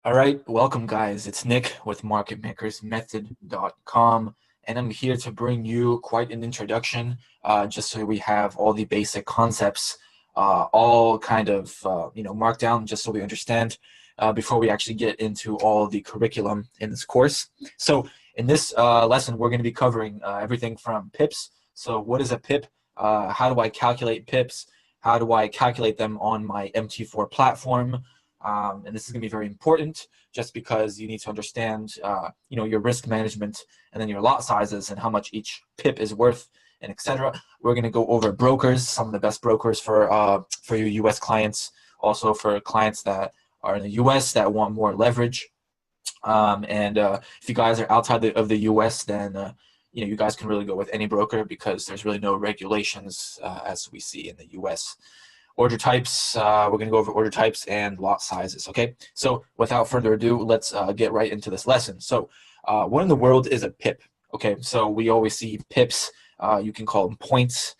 All right, welcome guys. It's Nick with MarketMakersMethod.com, and I'm here to bring you quite an introduction, just so we have all the basic concepts, all kind of marked down, just so we understand before we actually get into all the curriculum in this course. So in this lesson, we're going to be covering everything from pips. So what is a pip? How do I calculate pips? How do I calculate them on my MT4 platform? And this is going to be very important just because you need to understand your risk management and then your lot sizes and how much each pip is worth and etc. We're going to go over brokers, some of the best brokers for your US clients, also for clients that are in the US that want more leverage. If you guys are outside of the US, then you guys can really go with any broker because there's really no regulations as we see in the US. Order types, we're going to go over order types and lot sizes, okay? So without further ado, let's get right into this lesson. So what in the world is a pip? Okay, so we always see pips. You can call them points.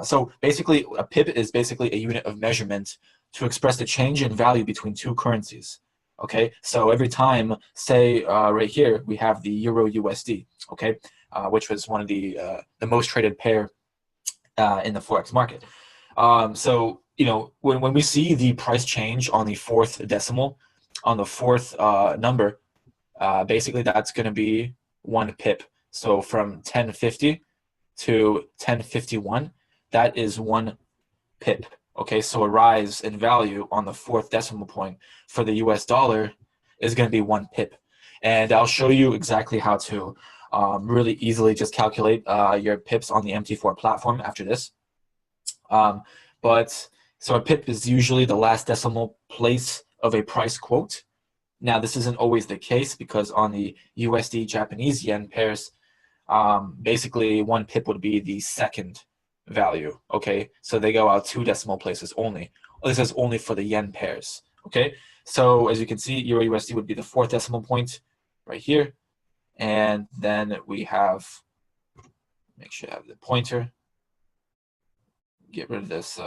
So basically, a pip is basically a unit of measurement to express the change in value between two currencies. Okay, so every time, say right here, we have the Euro USD, okay, which was one of the most traded pair in the Forex market. So when we see the price change on the fourth decimal, on the fourth number, basically that's going to be 1 pip. So from 1050 to 1051, that is 1 pip. Okay, so a rise in value on the fourth decimal point for the US dollar is going to be 1 pip. And I'll show you exactly how to really easily just calculate your pips on the MT4 platform after this. So a pip is usually the last decimal place of a price quote. Now, this isn't always the case because on the USD Japanese yen pairs, basically 1 pip would be the second value, okay? So they go out 2 decimal places only. This is only for the yen pairs, okay? So as you can see, Euro USD would be the 4th decimal point right here. And then we have, make sure I have the pointer. Get rid of this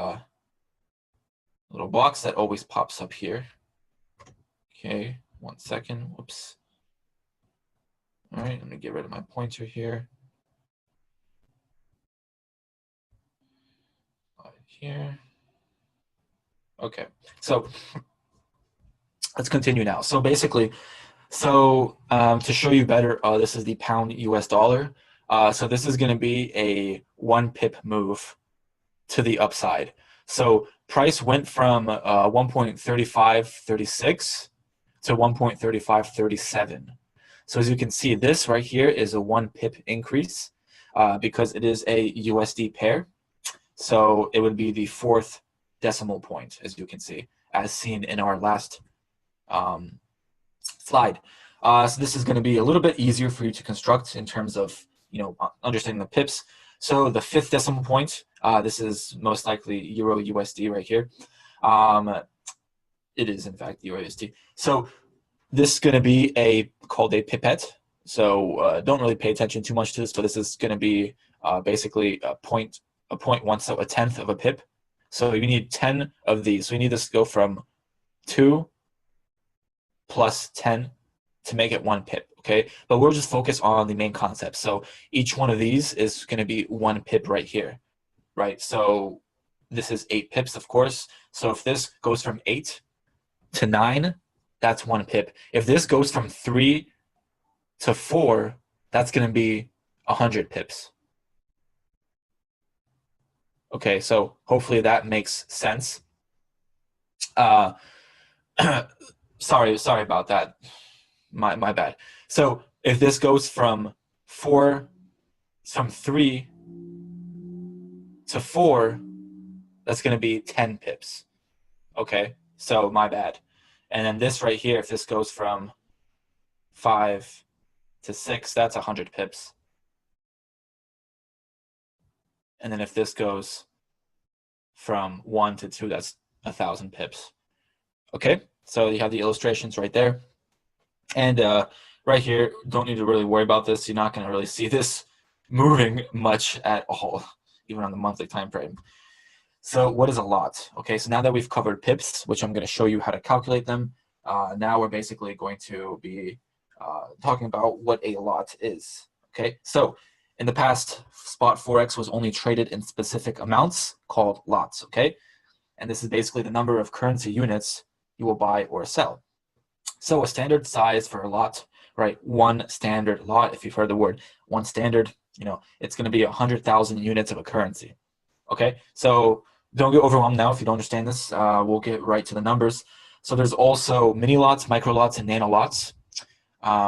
little box that always pops up here. Okay, 1 second. Whoops. All right, let me get rid of my pointer here. Here. Okay, so let's continue now. So basically, to show you better, this is the pound US dollar. So this is going to be a 1 pip move to the upside. So price went from 1.3536 to 1.3537. So as you can see, this right here is a 1 pip increase because it is a USD pair. So it would be the 4th decimal point, as you can see, as seen in our last slide. So this is going to be a little bit easier for you to construct in terms of understanding the pips. So the 5th decimal point, this is most likely Euro USD right here. It is in fact Euro USD. So this is going to be called a pipette. So don't really pay attention too much to this, but this is going to be basically a 0.1, so a 1/10 of a pip. So you need 10 of these. So you need this to go from 2 plus 10 to make it 1 pip, okay? But we'll just focus on the main concept. So each one of these is going to be 1 pip right here, right? So this is 8 pips, of course. So if this goes from 8 to 9, that's 1 pip. If this goes from 3 to 4, that's going to be 100 pips. Okay, so hopefully that makes sense. Sorry about that. My bad. So if this goes from 3 to 4, that's going to be 10 pips. Okay, so my bad. And then this right here, if this goes from 5 to 6, that's 100 pips. And then if this goes from 1 to 2, that's 1,000 pips. Okay, so you have the illustrations right there. And right here, don't need to really worry about this. You're not going to really see this moving much at all, even on the monthly time frame. So what is a lot? Okay, so now that we've covered pips, which I'm going to show you how to calculate them, now we're basically going to be talking about what a lot is. Okay, so in the past, spot Forex was only traded in specific amounts called lots. Okay, and this is basically the number of currency units you will buy or sell. So a standard size for a lot, right? One standard lot, if you've heard the word one standard, it's going to be 100,000 units of a currency. Okay, so don't get overwhelmed now if you don't understand this. We'll get right to the numbers. So there's also mini lots, micro lots, and nano lots,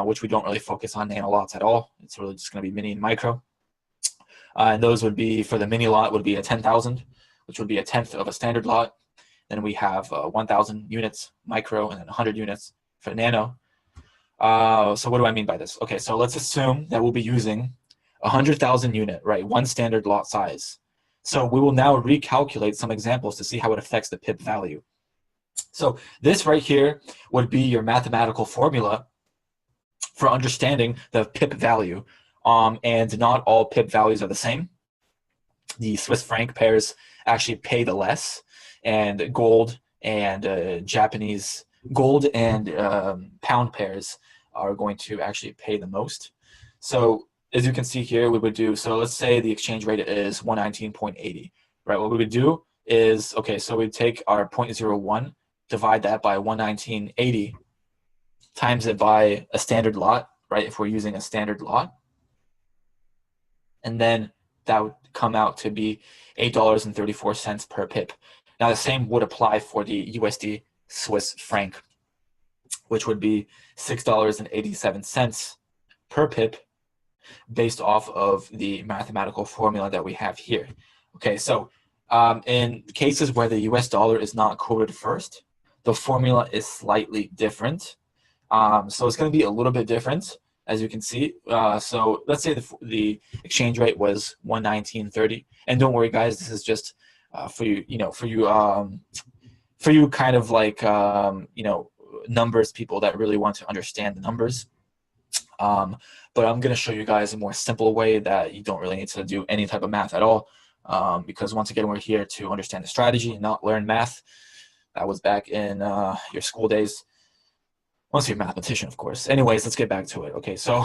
which we don't really focus on nano lots at all. It's really just going to be mini and micro. And those would be, for the mini lot, would be a 10,000, which would be a tenth of a standard lot. Then we have 1,000 units micro and then 100 units for nano. So what do I mean by this? Okay, so let's assume that we'll be using 100,000 unit, right? One standard lot size. So we will now recalculate some examples to see how it affects the pip value. So this right here would be your mathematical formula for understanding the pip value. And not all pip values are the same. The Swiss franc pairs actually pay the less, and gold and Japanese gold and pound pairs are going to actually pay the most. So as you can see here, we would do, so let's say the exchange rate is 119.80, right? What we would do is, okay, so we'd take our 0.01, divide that by 119.80, times it by a standard lot, right? If we're using a standard lot. And then that would come out to be $8.34 per pip. Now the same would apply for the USD Swiss franc, which would be $6.87 per pip based off of the mathematical formula that we have here. Okay, so in cases where the US dollar is not quoted first, the formula is slightly different. So it's going to be a little bit different, as you can see. So let's say the exchange rate was 119.30, and don't worry, guys, this is just for you, for you kind of like numbers people that really want to understand the numbers. But I'm going to show you guys a more simple way that you don't really need to do any type of math at all, because once again, we're here to understand the strategy and not learn math. That was back in your school days. Once you're a mathematician, of course. Anyways, let's get back to it. Okay, so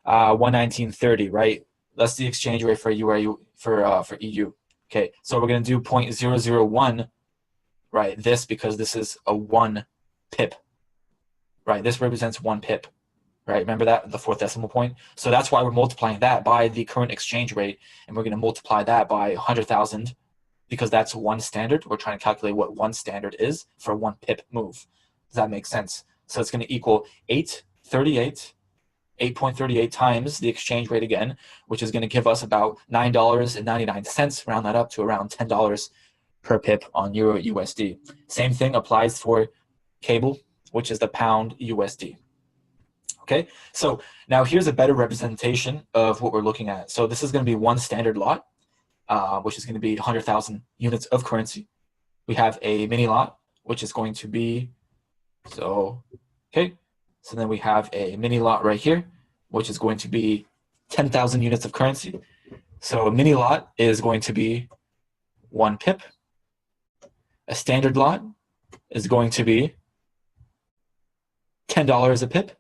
119.30, right? That's the exchange rate for EU, for EU. Okay, so we're going to do 0.001, right? This, because this is a 1 pip, right? This represents 1 pip, right? Remember that, the fourth decimal point? So that's why we're multiplying that by the current exchange rate, and we're going to multiply that by 100,000, because that's 1 standard. We're trying to calculate what 1 standard is for 1 pip move. Does that make sense? So it's going to equal 8.38 times the exchange rate again, which is going to give us about $9.99, round that up to around $10 per pip on Euro USD. Same thing applies for cable, which is the pound USD. Okay, so now here's a better representation of what we're looking at. So this is going to be 1 standard lot, which is going to be 100,000 units of currency. We have a mini lot, which is going to be, so then we have a mini lot right here, which is going to be 10,000 units of currency. So a mini lot is going to be 1 pip. A standard lot is going to be $10 a pip,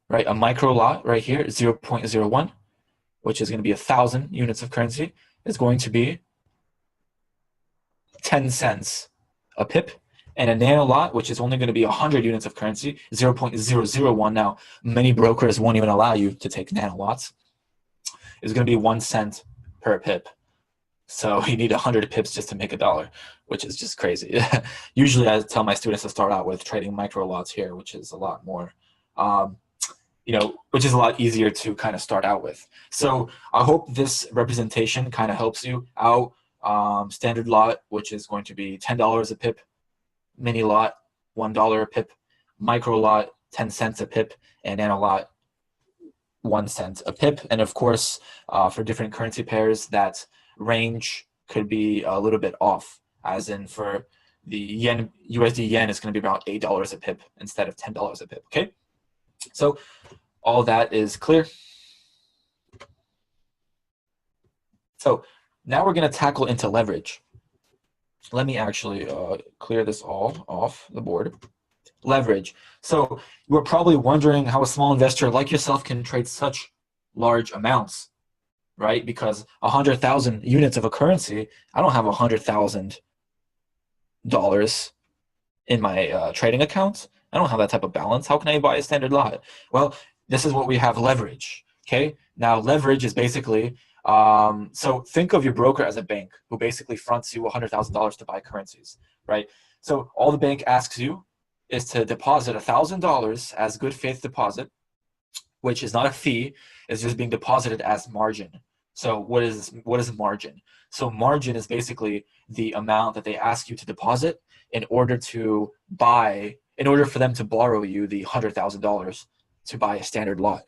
right? A micro lot right here, 0.01, which is going to be 1,000 units of currency, is going to be 10 cents a pip. And a nano lot, which is only going to be 100 units of currency, 0.001. Now, many brokers won't even allow you to take nano lots. Is going to be 1 cent per pip. So you need 100 pips just to make $1, which is just crazy. Usually I tell my students to start out with trading micro lots here, which is a lot more, which is a lot easier to kind of start out with. So I hope this representation kind of helps you out. Standard lot, which is going to be $10 a pip. Mini lot, $1 a pip. Micro lot, 10 cents a pip. And nano lot, 1 cent a pip. And of course, for different currency pairs, that range could be a little bit off, as in for the yen, USD yen is going to be about $8 a pip instead of $10 a pip. Okay, so all that is clear. So now we're going to tackle into leverage. Let me actually clear this all off the board. Leverage. So you are probably wondering how a small investor like yourself can trade such large amounts, right? Because 100,000 units of a currency, I don't have $100,000 in my trading account. I don't have that type of balance. How can I buy a standard lot? Well, this is what we have leverage. Okay. Now, leverage is basically so think of your broker as a bank who basically fronts you $100,000 to buy currencies, right? So all the bank asks you is to deposit $1,000 as good faith deposit, which is not a fee, it's just being deposited as margin. So what is margin? So margin is basically the amount that they ask you to deposit in order for them to borrow you the $100,000 to buy a standard lot.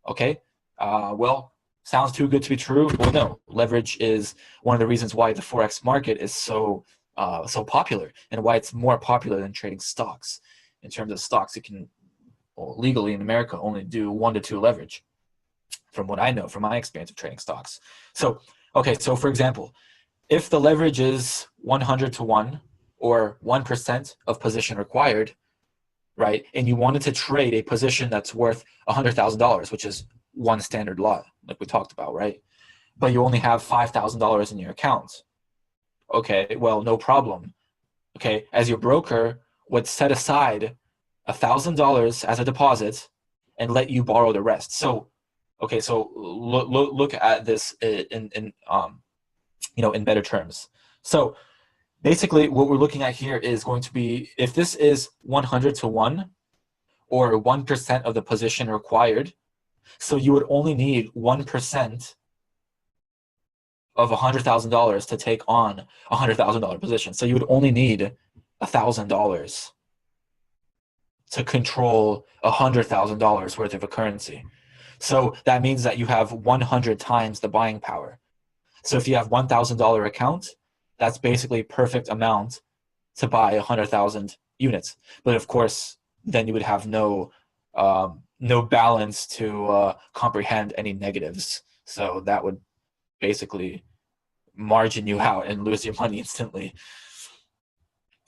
Okay? Well, sounds too good to be true. Well, no. Leverage is one of the reasons why the Forex market is so popular and why it's more popular than trading stocks. In terms of stocks, it can legally in America only do 1 to 2 leverage, from what I know from my experience of trading stocks. So, okay, so for example, if the leverage is 100 to 1 or 1% of position required, right, and you wanted to trade a position that's worth $100,000, which is one standard lot, like we talked about, right? But you only have $5,000 in your account. Okay, well, no problem. Okay, as your broker would set aside $1,000 as a deposit and let you borrow the rest. So, okay, so look at this in better terms. So basically what we're looking at here is going to be, if this is 100 to 1 or 1% of the position required, so you would only need 1% of $100,000 to take on a $100,000 position. So you would only need $1,000 to control $100,000 worth of a currency. So that means that you have 100 times the buying power. So if you have $1,000 account, that's basically perfect amount to buy 100,000 units. But of course, then you would have no balance to comprehend any negatives. So that would basically margin you out and lose your money instantly.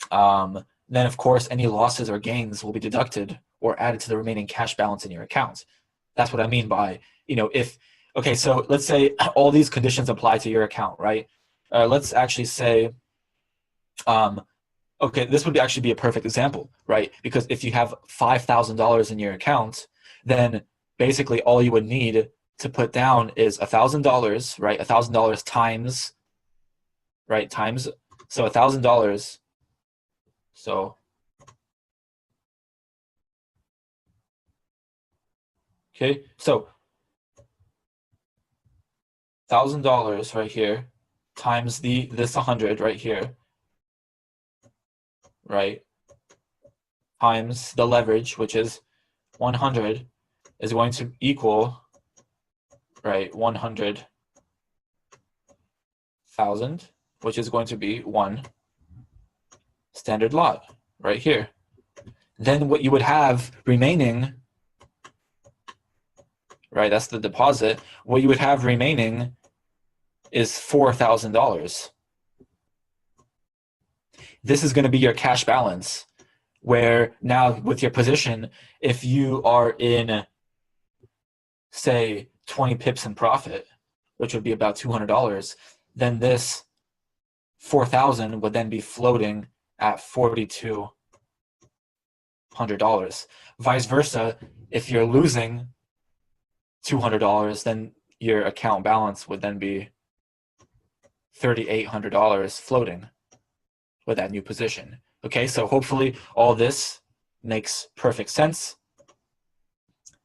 Then, of course, any losses or gains will be deducted or added to the remaining cash balance in your account. That's what I mean by, okay, so let's say all these conditions apply to your account, right? Let's actually say, okay, this would actually be a perfect example, right? Because if you have $5,000 in your account, then basically all you would need to put down is $1,000, right? $1,000 times, right? Times, so $1,000. So, okay, so $1,000 right here times this 100 right here, right? Times the leverage, which is 100, is going to equal, right, 100,000, which is going to be 1 standard lot right here. Then what you would have remaining, right, that's the deposit. What you would have remaining is $4,000. This is going to be your cash balance, where now with your position, if you are in, say, 20 pips in profit, which would be about $200, then this 4,000 would then be floating at $4,200. Vice versa, if you're losing $200, then your account balance would then be $3,800 floating with that new position. Okay, so hopefully all this makes perfect sense.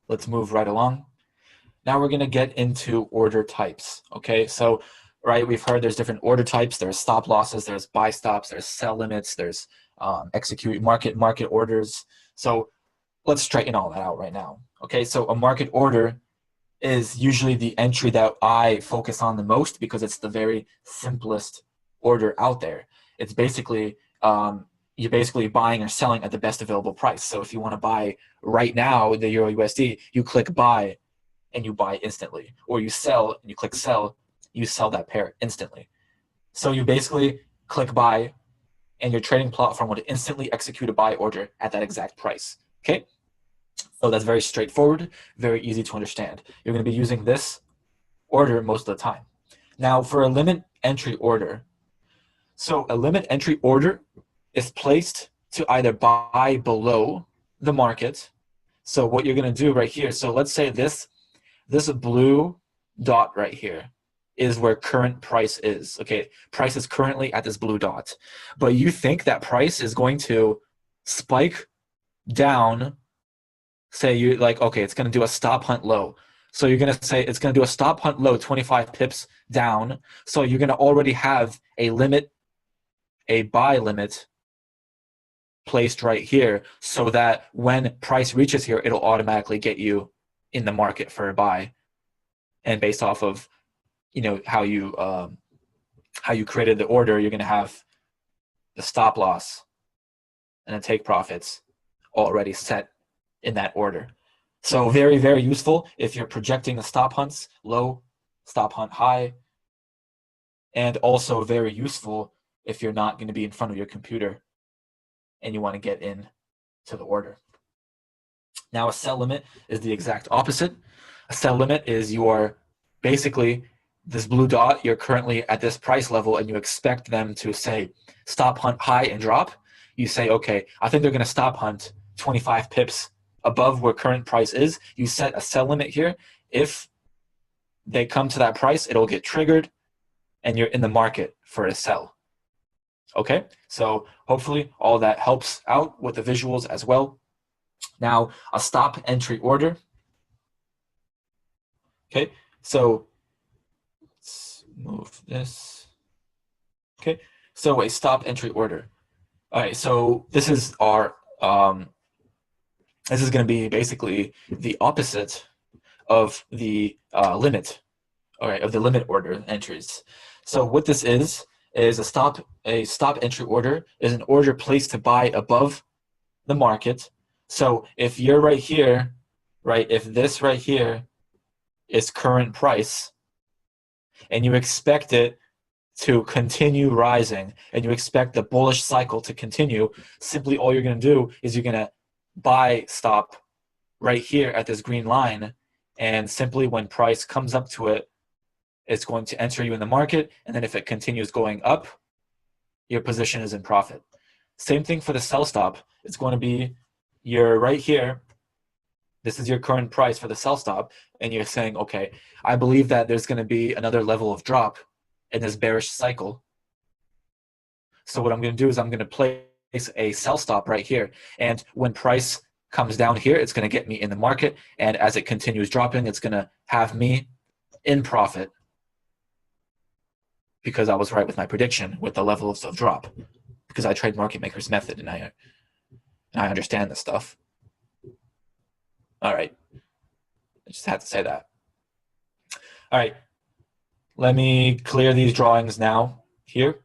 Let's move right along. Now we're going to get into order types. Okay, so we've heard there's different order types. There's stop losses, there's buy stops, there's sell limits, there's execute market orders. So let's straighten all that out right now. Okay, so a market order is usually the entry that I focus on the most because it's the very simplest order out there. It's basically you're basically buying or selling at the best available price. So if you want to buy right now the Euro USD, you click buy and you buy instantly, or you sell and you click sell, you sell that pair instantly. So you basically click buy and your trading platform would instantly execute a buy order at that exact price. Okay, so that's very straightforward, very easy to understand. You're going to be using this order most of the time. Now for a limit entry order, so a limit entry order is placed to either buy below the market. So what you're going to do right here, so let's say this blue dot right here is where current price is. Okay, price is currently at this blue dot, but you think that price is going to spike down. Say you like, okay, it's going to do a stop hunt low. So you're going to say it's going to do a stop hunt low 25 pips down. So you're going to already have a limit, a buy limit placed right here, so that when price reaches here, it'll automatically get you in the market for a buy. And based off of, you know, how you created the order, you're going to have the stop loss and the take profits already set in that order. So very, very useful if you're projecting the stop hunts, low, stop hunt high, and also very useful if you're not going to be in front of your computer and you want to get in to the order. Now a sell limit is the exact opposite. A sell limit is you are basically this blue dot, you're currently at this price level and you expect them to say stop hunt high and drop. You say, okay, I think they're going to stop hunt 25 pips above where current price is. You set a sell limit here. If they come to that price, it'll get triggered and you're in the market for a sell. Okay, so hopefully all that helps out with the visuals as well. Now a stop entry order. Okay, so let's move this. Okay, so a stop entry order. All right, so this is our this is going to be basically the opposite of the limit, all right, of the limit order entries. So what this is a stop entry order is an order placed to buy above the market. So if you're right here, right, if this right here is current price and you expect it to continue rising and you expect the bullish cycle to continue, simply all you're going to do is you're going to buy stop right here at this green line, and simply when price comes up to it, it's going to enter you in the market, and then if it continues going up, your position is in profit. Same thing for the sell stop. It's going to be you're right here, this is your current price for the sell stop, and you're saying, okay, I believe that there's going to be another level of drop in this bearish cycle. So what I'm going to do is I'm going to place a sell stop right here, and when price comes down here, it's going to get me in the market, and as it continues dropping, it's going to have me in profit because I was right with my prediction with the levels of drop, because I trade market maker's method and I understand this stuff. All right, I just had to say that. All right, let me clear these drawings now here.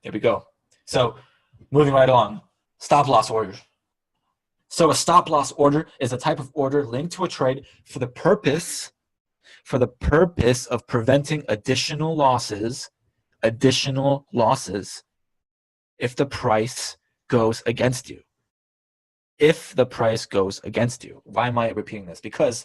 There we go. So moving right along, stop loss orders. So a stop loss order is a type of order linked to a trade for the purpose of preventing additional losses if the price goes against you. If the price goes against you. Why am I repeating this? Because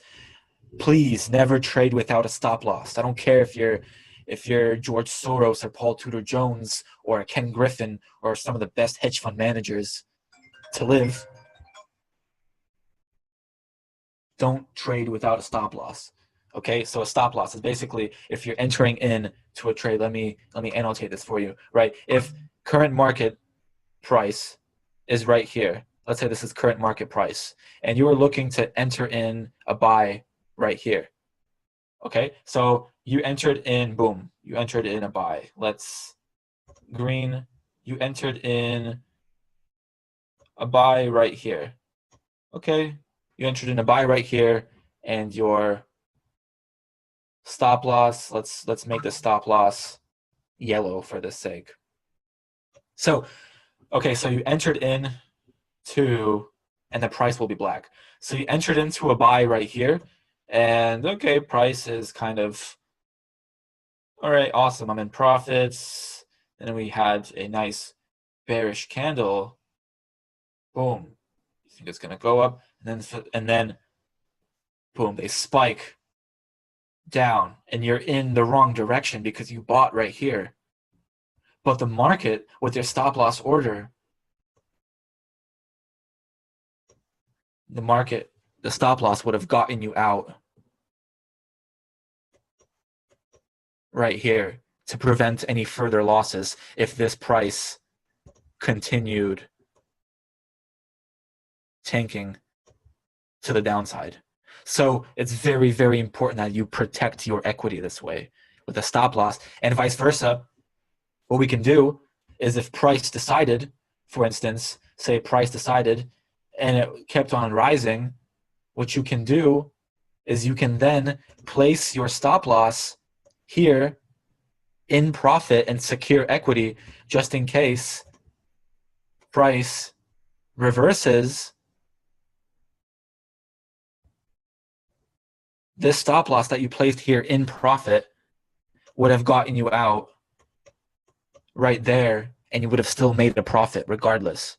please never trade without a stop loss. I don't care if you're George Soros or Paul Tudor Jones or Ken Griffin or some of the best hedge fund managers to live. Don't trade without a stop loss. Okay, so a stop loss is basically if you're entering in to a trade. Let me annotate this for you. Right, if current market price is right here. Let's say this is current market price, and you are looking to enter in a buy right here. Okay, so you entered in, boom, you entered in a buy. Let's green, you entered in a buy right here. Okay, you entered in a buy right here, and your stop loss, let's make the stop loss yellow for this sake. So, okay, so you entered in to, and the price will be black. So you entered into a buy right here, and okay, price is kind of, all right, awesome, I'm in profits. and then we had a nice bearish candle. Boom. You think it's going to go up, and then boom, they spike down, and you're in the wrong direction because you bought right here. But the market, with their stop loss order, the stop loss would have gotten you out right here to prevent any further losses if this price continued tanking to the downside. So it's very, very important that you protect your equity this way with a stop loss, and vice versa. What we can do is if price decided, for instance, say price decided and it kept on rising, what you can do is you can then place your stop loss here in profit and secure equity just in case price reverses. This stop loss that you placed here in profit would have gotten you out right there, and you would have still made a profit regardless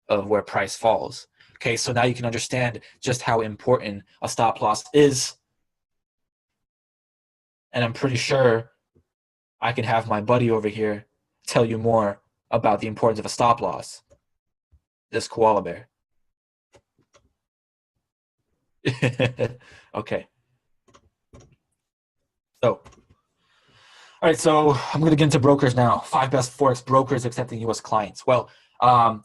of where price falls. Okay, so now you can understand just how important a stop loss is. And I'm pretty sure I can have my buddy over here tell you more about the importance of a stop loss. This koala bear. Okay. So, all right, so I'm going to get into brokers now. 5 best Forex brokers accepting U.S. clients. Well,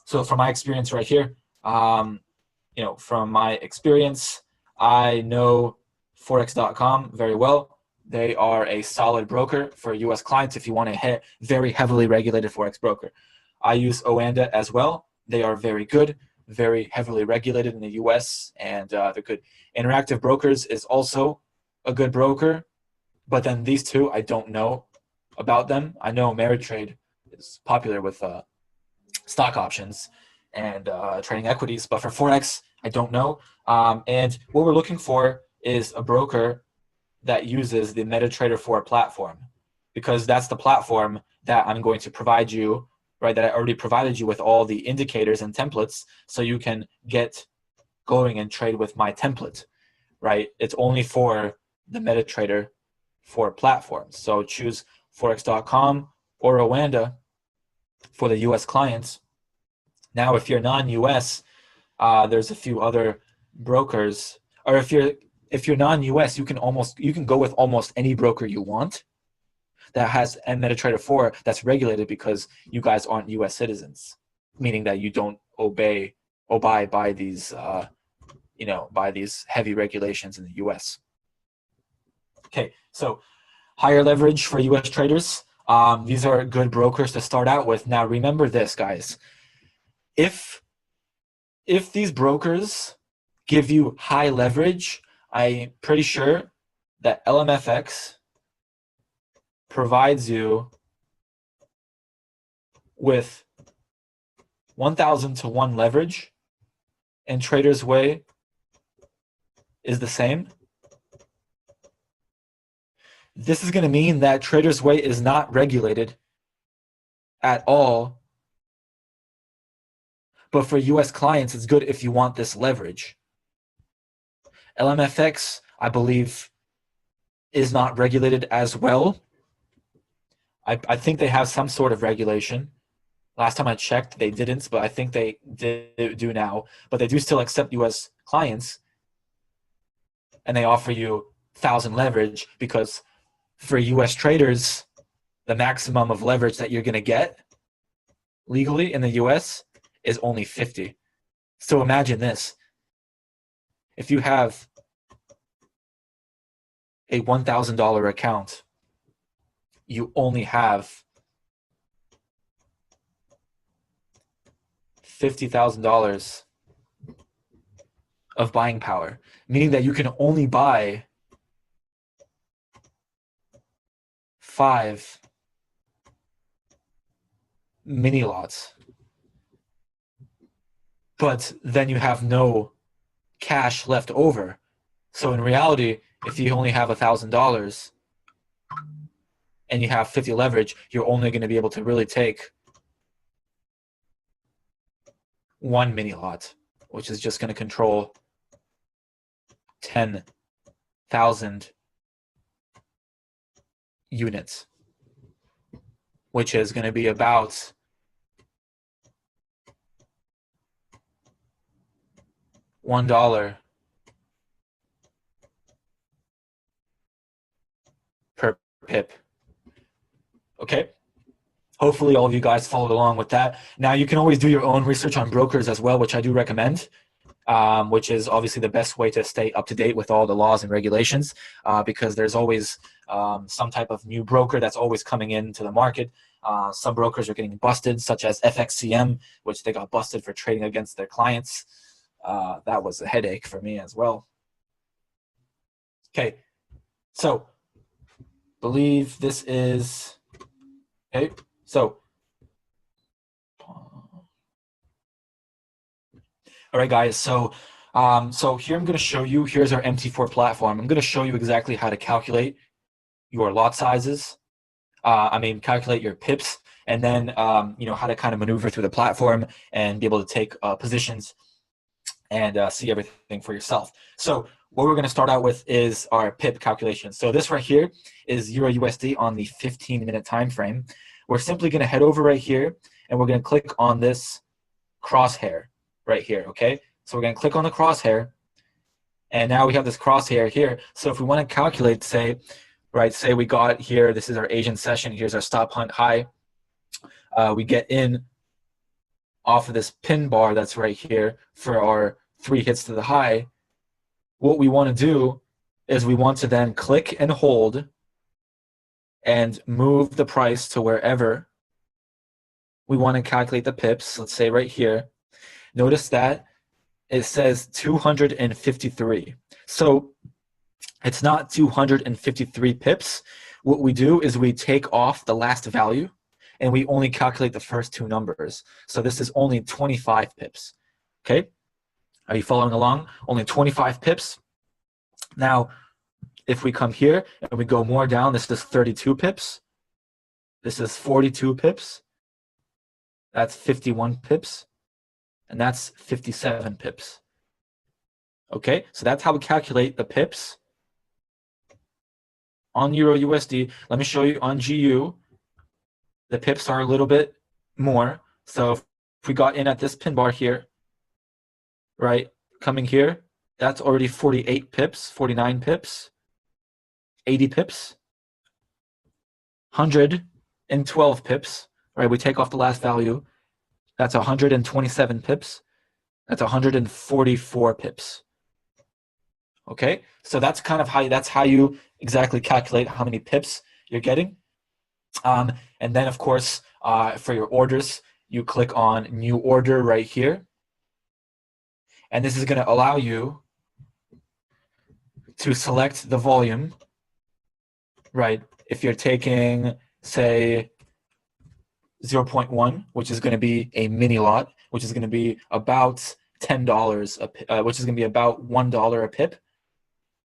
so from my experience right here, from my experience, I know Forex.com very well. They are a solid broker for U.S. clients if you want a very heavily regulated Forex broker. I use Oanda as well. They are very good, very heavily regulated in the U.S., and they're good. Interactive Brokers is also a good broker. But then these two, I don't know about them. I know Ameritrade is popular with stock options and trading equities, but for Forex, I don't know. And what we're looking for is a broker that uses the MetaTrader 4 platform, because that's the platform that I'm going to provide you, right? That I already provided you with all the indicators and templates, so you can get going and trade with my template, right? It's only for the MetaTrader 4 platforms. So choose Forex.com or Oanda for the U.S. clients. Now, if you're non-U.S., there's a few other brokers. Or if you're non-U.S., you can go with almost any broker you want that has a MetaTrader 4 that's regulated, because you guys aren't U.S. citizens, meaning that you don't abide by these by these heavy regulations in the U.S. Okay, so higher leverage for U.S. traders. These are good brokers to start out with. Now, remember this, guys. If these brokers give you high leverage, I'm pretty sure that LMFX provides you with 1,000 to 1 leverage, and Trader's Way is the same. This is going to mean that Trader's Way is not regulated at all. But for US clients, it's good if you want this leverage. LMFX, I believe, is not regulated as well. I think they have some sort of regulation. Last time I checked, they didn't, but I think they do now. But they do still accept US clients, and they offer you 1,000 leverage, because for US traders, the maximum of leverage that you're going to get legally in the US is only 50. So imagine this. If you have a $1,000 account, you only have $50,000 of buying power, meaning that you can only buy 5 mini lots. But then you have no cash left over. So in reality, if you only have $1,000 and you have 50 leverage, you're only going to be able to really take one mini lot, which is just going to control 10,000 units, which is going to be about $1 per pip. Okay? Hopefully all of you guys followed along with that. Now you can always do your own research on brokers as well, which I do recommend, which is obviously the best way to stay up to date with all the laws and regulations, because there's always some type of new broker that's always coming into the market. Some brokers are getting busted, such as FXCM, which they got busted for trading against their clients. That was a headache for me as well. Okay, so believe this is, okay, so, all right, guys, so here I'm going to show you, here's our MT4 platform. I'm going to show you exactly how to calculate your lot sizes, calculate your pips, and then, how to kind of maneuver through the platform and be able to take positions and see everything for yourself. So what we're going to start out with is our pip calculation. So this right here is Euro USD on the 15-minute time frame. We're simply going to head over right here, and we're going to click on this crosshair right here, okay? So we're going to click on the crosshair, and now we have this crosshair here. So if we want to calculate, say we got here, this is our Asian session, here's our stop hunt high. We get in off of this pin bar that's right here for our 3 hits to the high. What we want to do is we want to then click and hold and move the price to wherever we want to calculate the pips. Let's say right here. Notice that it says 253. So it's not 253 pips. What we do is we take off the last value and we only calculate the first 2 numbers. So this is only 25 pips. Okay? Are you following along? Only 25 pips. Now, if we come here and we go more down, this is 32 pips. This is 42 pips. That's 51 pips. And that's 57 pips. Okay, so that's how we calculate the pips on Euro USD. Let me show you on GU. The pips are a little bit more. So if we got in at this pin bar here, right, coming here, that's already 48 pips, 49 pips, 80 pips, 112 pips, right? We take off the last value. That's 127 pips. That's 144 pips. Okay, so that's kind of how you exactly calculate how many pips you're getting. And then, of course, for your orders, you click on New Order right here. And this is going to allow you to select the volume, right? If you're taking, say, 0.1, which is going to be a mini lot, which is going to be about $10, which is going to be about $1 a pip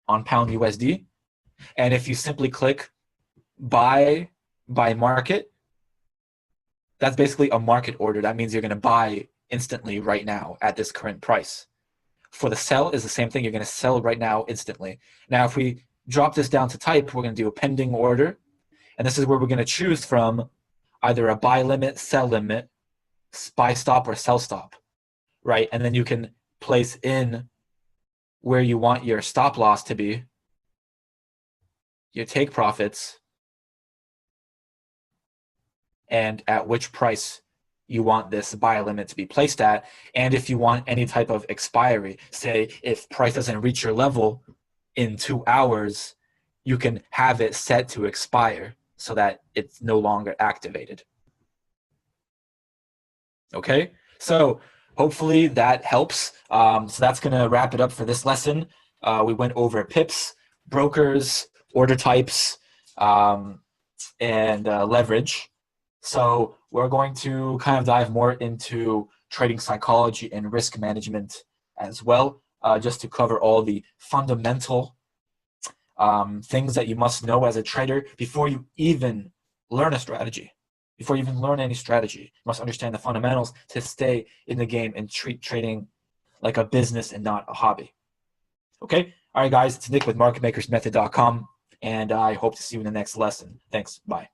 on pound USD. And if you simply click buy by market, that's basically a market order. That means you're going to buy instantly right now at this current price. For the sell is the same thing. You're going to sell right now instantly. Now, if we drop this down to type, we're going to do a pending order. And this is where we're going to choose from either a buy limit, sell limit, buy stop, or sell stop, right? And then you can place in where you want your stop loss to be, your take profits, and at which price you want this buy limit to be placed at, and if you want any type of expiry. Say if price doesn't reach your level in 2 hours, you can have it set to expire so that it's no longer activated. Okay, so hopefully that helps. So that's going to wrap it up for this lesson. We went over pips, brokers, order types, and leverage. So we're going to kind of dive more into trading psychology and risk management as well, just to cover all the fundamental things that you must know as a trader before you even learn a strategy. Before you even learn any strategy, you must understand the fundamentals to stay in the game and treat trading like a business and not a hobby. Okay? All right, guys, it's Nick with MarketMakersMethod.com, and I hope to see you in the next lesson. Thanks. Bye.